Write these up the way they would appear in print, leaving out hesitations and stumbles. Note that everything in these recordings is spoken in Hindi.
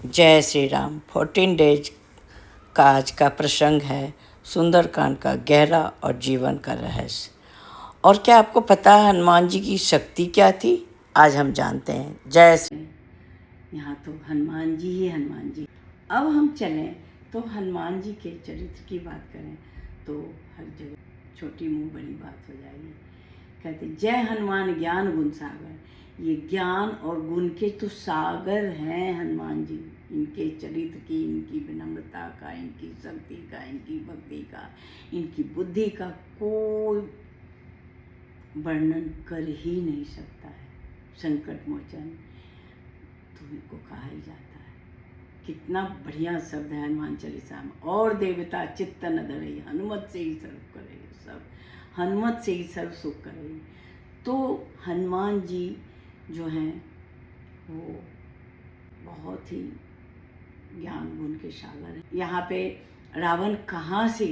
जय श्री राम। 14 डेज का आज का प्रसंग है सुंदरकांड का गहरा और जीवन का रहस्य। और क्या आपको पता है हनुमान जी की शक्ति क्या थी? आज हम जानते हैं। जय श्री। यहाँ तो हनुमान जी ही हनुमान जी। अब हम चलें तो हनुमान जी के चरित्र की बात करें तो हर जगह छोटी मुंह बड़ी बात हो जाएगी। कहते जय हनुमान ज्ञान गुण सागर। ये ज्ञान और गुण के तो सागर हैं हनुमान जी। इनके चरित्र की, इनकी विनम्रता का, इनकी शक्ति का, इनकी भक्ति का, इनकी बुद्धि का कोई वर्णन कर ही नहीं सकता है। संकट मोचन तो इनको कहा ही जाता है। कितना बढ़िया शब्द है हनुमान चालीसा में। और देवता चित्त न धरे, हनुमत से ही सर्व करे, सब हनुमत से ही सर्व सुख करे। तो हनुमान जी जो हैं वो बहुत ही ज्ञान गुण के सागर हैं। यहाँ पे रावण कहाँ से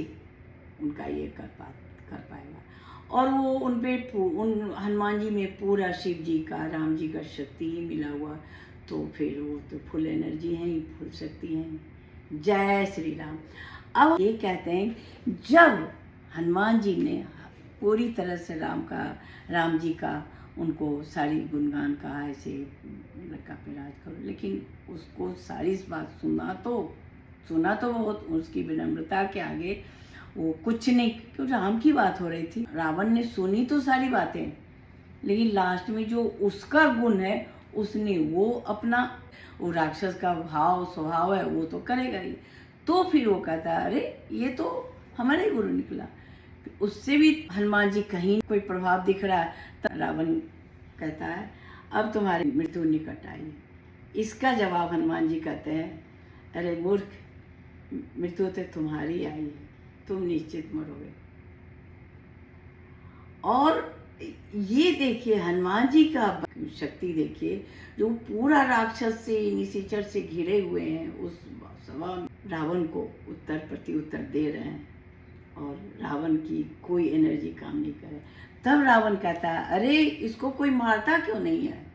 उनका ये कर पाएगा। और वो उन हनुमान जी में पूरा शिव जी का, राम जी का शक्ति ही मिला हुआ। तो फिर वो तो फुल एनर्जी है ही, फुल शक्ति है। जय श्री राम। अब ये कहते हैं जब हनुमान जी ने पूरी तरह से राम जी का उनको सारी गुणगान कहा, ऐसे लंका पे राज करो, लेकिन उसको सारी बात सुना तो बहुत, उसकी विनम्रता के आगे वो कुछ नहीं। क्यों, राम की बात हो रही थी। रावण ने सुनी तो सारी बातें, लेकिन लास्ट में जो उसका गुण है उसने वो अपना, वो राक्षस का स्वभाव है वो तो करेगा ही। तो फिर वो कहता है अरे ये तो हमारे गुरु निकला। उससे भी हनुमान जी कहीं कोई प्रभाव दिख रहा है। तब रावण कहता है अब तुम्हारी मृत्यु निकट आई है। इसका जवाब हनुमान जी कहते हैं अरे मूर्ख, मृत्यु तो तुम्हारी आई है, तुम निश्चित मरोगे। और ये देखिए हनुमान जी का शक्ति देखिए, जो पूरा राक्षस से निशाचर से घिरे हुए हैं, उस सभा में रावण को उत्तर प्रत्युत्तर दे रहे हैं और रावण की कोई एनर्जी काम नहीं करे। तब रावण कहता है अरे इसको कोई मारता क्यों नहीं है।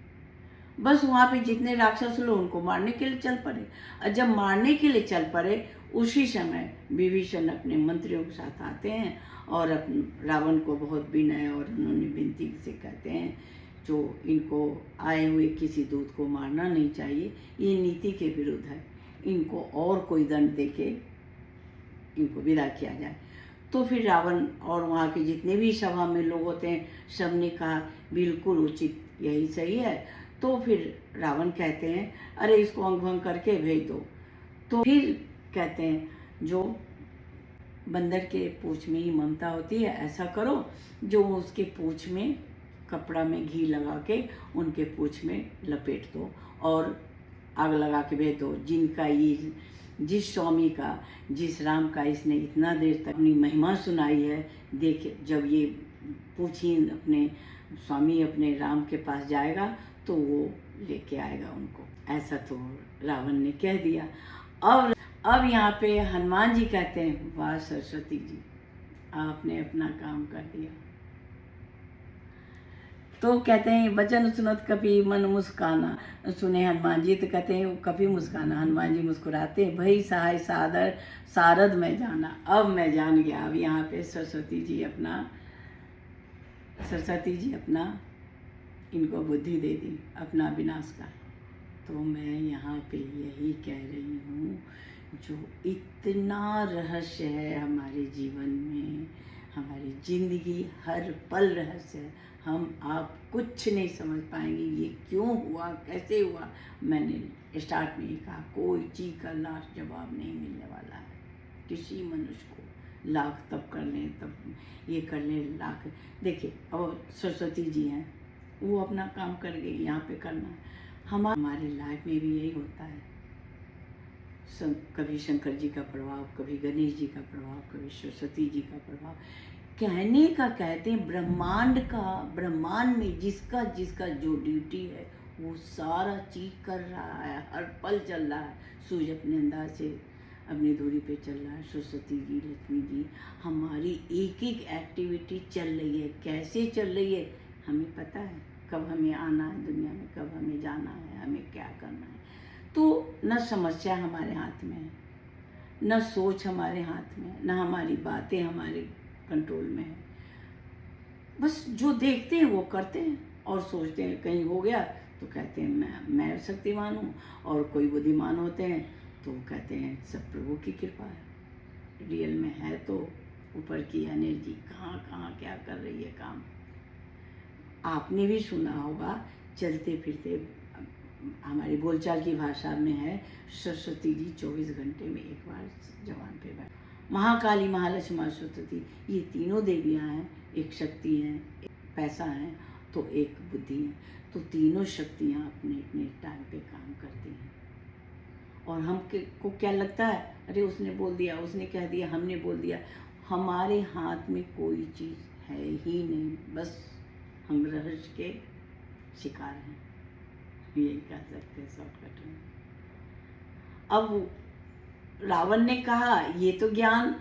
बस वहाँ पे जितने राक्षस लोग उनको मारने के लिए चल पड़े। और जब मारने के लिए चल पड़े उसी समय विभीषण अपने मंत्रियों के साथ आते हैं और रावण को बहुत विनय और उन्होंने विनती से कहते हैं जो इनको आए हुए किसी दूत को मारना नहीं चाहिए, ये नीति के विरुद्ध है, इनको और कोई दंड देके इनको विदा किया जाए। तो फिर रावण और वहाँ के जितने भी सभा में लोग होते हैं सब ने कहा बिल्कुल उचित, यही सही है। तो फिर रावण कहते हैं अरे इसको अंग भंग करके भेज दो। तो फिर कहते हैं जो बंदर के पूंछ में ही ममता होती है, ऐसा करो जो उसके पूंछ में कपड़ा में घी लगा के उनके पूंछ में लपेट दो और आग लगा के भेज दो। जिनका ये, जिस स्वामी का, जिस राम का इसने इतना देर तक अपनी महिमा सुनाई है, देख जब ये पूछी अपने स्वामी अपने राम के पास जाएगा तो वो लेके आएगा उनको। ऐसा तो रावण ने कह दिया। अब यहाँ पे हनुमान जी कहते हैं वाह सरस्वती जी, आपने अपना काम कर दिया। तो कहते हैं वचन सुनत कभी मन मुस्काना। सुने हनुमान जी तो कहते हैं कभी मुस्काना। हनुमान जी मुस्कुराते हैं भई सहाय सादर सारद में जाना। अब मैं जान गया। अब यहाँ पे सरस्वती जी अपना इनको बुद्धि दे दी अपना विनाश का। तो मैं यहाँ पे यही कह रही हूँ, जो इतना रहस्य है हमारे जीवन में, हमारी जिंदगी हर पल रहस्य है। हम आप कुछ नहीं समझ पाएंगे ये क्यों हुआ, कैसे हुआ। मैंने स्टार्ट में ही कहा कोई चीज़ का लास्ट जवाब नहीं मिलने वाला है किसी मनुष्य को। लाख तब कर लें, तब ये कर लें, लाख देखिए। अब सरस्वती जी हैं, वो अपना काम कर गई, यहाँ पे करना है। हमारे लाइफ में भी यही होता है। कभी शंकर जी का प्रभाव, कभी गणेश जी का प्रभाव, कभी सरस्वती जी का प्रभाव। कहने का कहते हैं ब्रह्मांड में जिसका जिसका जो ड्यूटी है वो सारा चीज कर रहा है, हर पल चल रहा है। सूर्य अपने अंदाज से अपनी दूरी पे चल रहा है, सरस्वती जी, लक्ष्मी जी, हमारी एक एक एक्टिविटी चल रही है। कैसे चल रही है हमें पता है, कब हमें आना है दुनिया में, कब हमें जाना है, हमें क्या करना है। तो न समस्या हमारे हाथ में है, न सोच हमारे हाथ में है, न हमारी बातें हमारे कंट्रोल में है। बस जो देखते हैं वो करते हैं और सोचते हैं कहीं हो गया तो कहते हैं मैं शक्तिमान हूँ, और कोई बुद्धिमान होते हैं तो कहते हैं सब प्रभु की कृपा है। रियल में है तो ऊपर की एनर्जी कहाँ कहाँ क्या कर रही है काम। आपने भी सुना होगा, चलते फिरते हमारी बोलचाल की भाषा में है, सरस्वती जी 24 घंटे में एक बार जवान पे बैठ। महाकाली, महालक्ष्मी, माँ सरस्वती, ये तीनों देवियाँ हैं, एक शक्ति हैं, एक पैसा है, तो एक बुद्धि है। तो तीनों शक्तियाँ अपने अपने टाइम पे काम करती हैं। और हम को क्या लगता है, अरे उसने बोल दिया, उसने कह दिया, हमने बोल दिया। हमारे हाथ में कोई चीज़ है ही नहीं, बस हम रहस्य के शिकार हैं, ये कह सकते हैं शॉर्टकट में। अब रावण ने कहा ये तो ज्ञान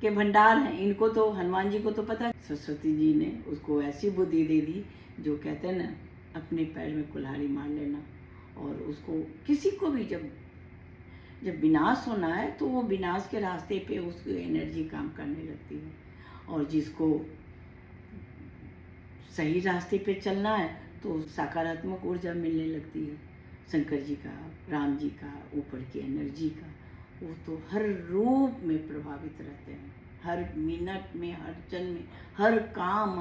के भंडार हैं, इनको तो हनुमान जी को तो पता है। सरस्वती जी ने उसको ऐसी बुद्धि दे दी, जो कहते हैं ना, अपने पैर में कुल्हाड़ी मार लेना। और उसको किसी को भी जब विनाश होना है तो वो विनाश के रास्ते पे उसकी एनर्जी काम करने लगती है, और जिसको सही रास्ते पे चलना है तो सकारात्मक ऊर्जा मिलने लगती है। शंकर जी का, राम जी का, ऊपर की एनर्जी का, वो तो हर रूप में प्रभावित रहते हैं, हर मिनट में, हर क्षण में, हर काम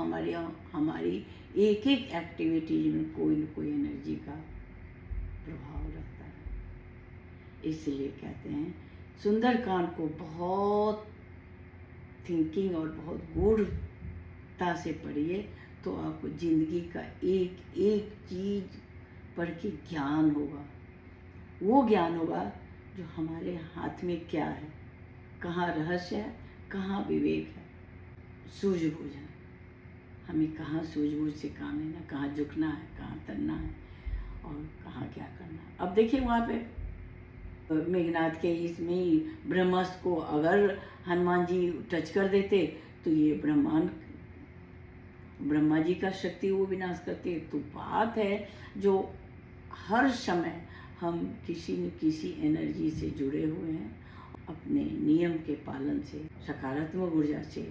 हमारी एक एक एक्टिविटीज में कोई न कोई एनर्जी का प्रभाव रहता है। इसलिए कहते हैं सुंदरकांड को बहुत थिंकिंग और बहुत गूढ़ता से पढ़िए, तो आपको जिंदगी का एक एक चीज पढ़ के ज्ञान होगा। वो ज्ञान होगा जो हमारे हाथ में क्या है, कहाँ रहस्य है, कहाँ विवेक है, सूझबूझ है, हमें कहाँ सूझबूझ से काम लेना, कहाँ झुकना है, कहाँ तनना है, और कहाँ क्या करना है। अब देखिए वहाँ पे मेघनाथ के इसमें ही ब्रह्मास्त्र को अगर हनुमान जी टच कर देते तो ये ब्रह्मा जी का शक्ति वो विनाश करते। तो बात है जो हर समय हम किसी न किसी एनर्जी से जुड़े हुए हैं, अपने नियम के पालन से, सकारात्मक ऊर्जा से,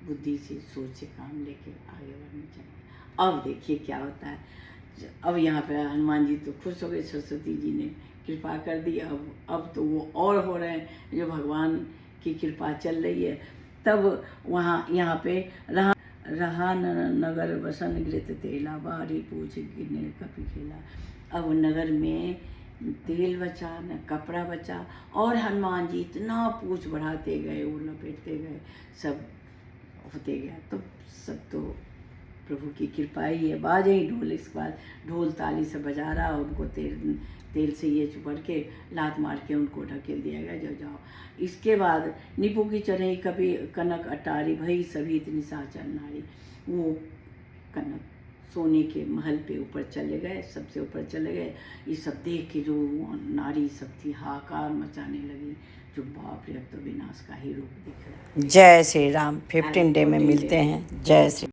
बुद्धि से, सोच से काम लेके आगे बढ़ना चाहिए। अब देखिए क्या होता है। अब यहाँ पे हनुमान जी तो खुश हो गए, सरस्वती जी ने कृपा कर दी। अब तो वो और हो रहे हैं, जो भगवान की कृपा चल रही है। तब वहाँ यहाँ पे रहा नगर बसन घृत तेला, बारी पूछ गिरने कपि खेला। अब नगर में तेल बचा न कपड़ा बचा, और हनुमान जी इतना पूछ बढ़ाते गए, वो लपेटते गए, सब होते गया। तो सब तो प्रभु की कृपा ही है। बाजे ही ढोल, इस बार ढोल ताली से बजा रहा, उनको तेल से ये चुपड़ के लात मार के उनको ढकेल दिया गया, जो जाओ। इसके बाद निपु की चढ़ई कभी कनक अटारी, भई सभी इतनी साचर नारी। वो कनक सोने के महल पे ऊपर चले गए, सबसे ऊपर चले गए। ये सब देख के जो नारी सब थी हाहाकार मचाने लगी, जो बाप रे अब तो विनाश का ही रूप दिख रहा है। जय श्री राम। 15 डे में मिलते हैं। जय श्री